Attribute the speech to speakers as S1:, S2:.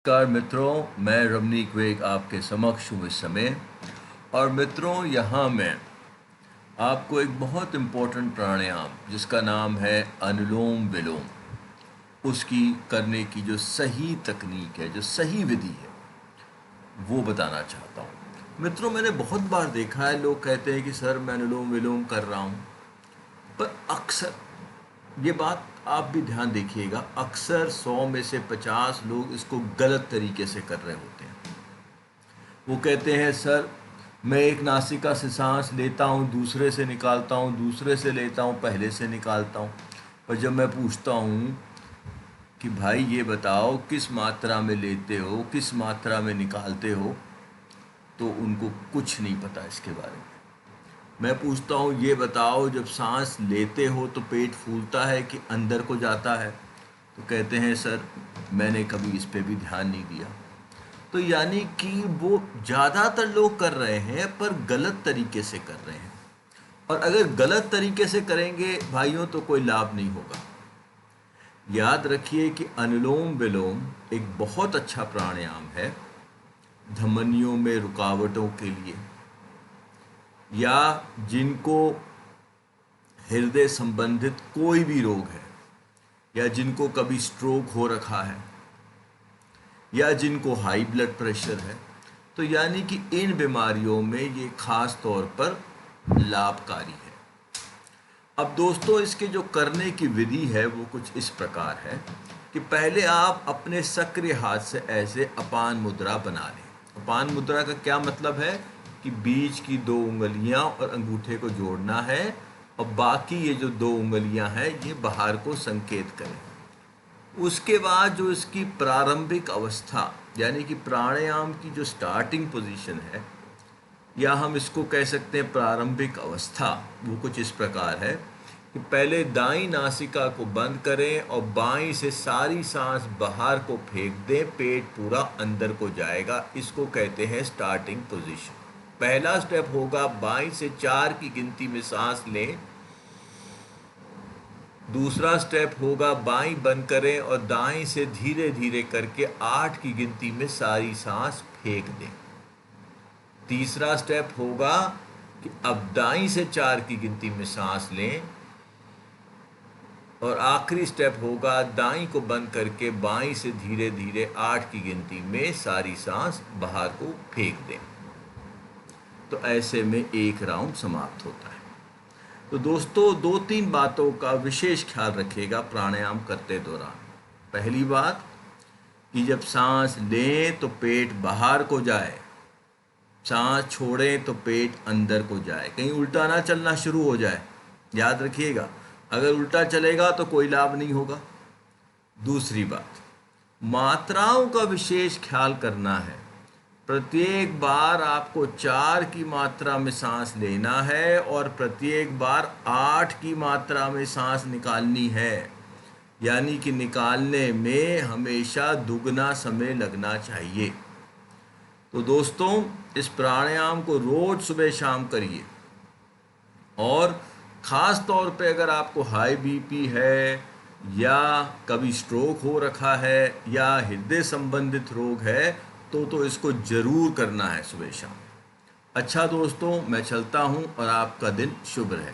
S1: नमस्कार मित्रों, मैं रमनीक वेग आपके समक्ष हूँ इस समय। और मित्रों, यहाँ मैं आपको एक बहुत इम्पोर्टेंट प्राणायाम जिसका नाम है अनुलोम विलोम, उसकी करने की जो सही तकनीक है, जो सही विधि है, वो बताना चाहता हूँ। मित्रों, मैंने बहुत बार देखा है, लोग कहते हैं कि सर मैं अनुलोम विलोम कर रहा हूँ, पर अक्सर ये बात आप भी ध्यान देखिएगा, अक्सर 100 में से 50 लोग इसको गलत तरीके से कर रहे होते हैं। वो कहते हैं सर मैं एक नासिका से सांस लेता हूँ, दूसरे से निकालता हूँ, दूसरे से लेता हूँ, पहले से निकालता हूँ। पर जब मैं पूछता हूँ कि भाई ये बताओ किस मात्रा में लेते हो, किस मात्रा में निकालते हो, तो उनको कुछ नहीं पता इसके बारे में। मैं पूछता हूँ ये बताओ जब सांस लेते हो तो पेट फूलता है कि अंदर को जाता है, तो कहते हैं सर मैंने कभी इस पे भी ध्यान नहीं दिया। तो यानी कि वो ज़्यादातर लोग कर रहे हैं पर गलत तरीके से कर रहे हैं। और अगर गलत तरीके से करेंगे भाइयों तो कोई लाभ नहीं होगा। याद रखिए कि अनुलोम विलोम एक बहुत अच्छा प्राणायाम है धमनियों में रुकावटों के लिए, या जिनको हृदय संबंधित कोई भी रोग है, या जिनको कभी स्ट्रोक हो रखा है, या जिनको हाई ब्लड प्रेशर है। तो यानी कि इन बीमारियों में ये खास तौर पर लाभकारी है। अब दोस्तों, इसके जो करने की विधि है वो कुछ इस प्रकार है कि पहले आप अपने सक्रिय हाथ से ऐसे अपान मुद्रा बना लें। अपान मुद्रा का क्या मतलब है कि बीच की 2 उंगलियां और अंगूठे को जोड़ना है, और बाकी ये जो 2 उंगलियां हैं ये बाहर को संकेत करें। उसके बाद जो इसकी प्रारंभिक अवस्था, यानी कि प्राणायाम की जो स्टार्टिंग पोजीशन है, या हम इसको कह सकते हैं प्रारंभिक अवस्था, वो कुछ इस प्रकार है कि पहले दाईं नासिका को बंद करें और बाईं से सारी सांस बाहर को फेंक दें, पेट पूरा अंदर को जाएगा। इसको कहते हैं स्टार्टिंग पोजीशन। पहला स्टेप होगा बाईं से 4 की गिनती में सांस लें। दूसरा स्टेप होगा बाईं बंद करें और दाईं से धीरे धीरे करके 8 की गिनती में सारी सांस फेंक दें। तीसरा स्टेप होगा कि अब दाईं से 4 की गिनती में सांस लें, और आखिरी स्टेप होगा दाईं को बंद करके बाईं से धीरे धीरे 8 की गिनती में सारी सांस बाहर को फेंक दें। तो ऐसे में एक राउंड समाप्त होता है। तो दोस्तों, 2-3 बातों का विशेष ख्याल रखिएगा प्राणायाम करते दौरान। पहली बात कि जब सांस लें तो पेट बाहर को जाए, सांस छोड़ें तो पेट अंदर को जाए, कहीं उल्टा ना चलना शुरू हो जाए। याद रखिएगा, अगर उल्टा चलेगा तो कोई लाभ नहीं होगा। दूसरी बात, मात्राओं का विशेष ख्याल करना है। प्रत्येक बार आपको 4 की मात्रा में सांस लेना है और प्रत्येक बार 8 की मात्रा में सांस निकालनी है, यानी कि निकालने में हमेशा दुगना समय लगना चाहिए। तो दोस्तों, इस प्राणायाम को रोज सुबह शाम करिए। और ख़ास तौर पे अगर आपको हाई बीपी है, या कभी स्ट्रोक हो रखा है, या हृदय संबंधित रोग है, तो इसको ज़रूर करना है सुबह शाम। अच्छा दोस्तों, मैं चलता हूँ और आपका दिन शुभ रहे।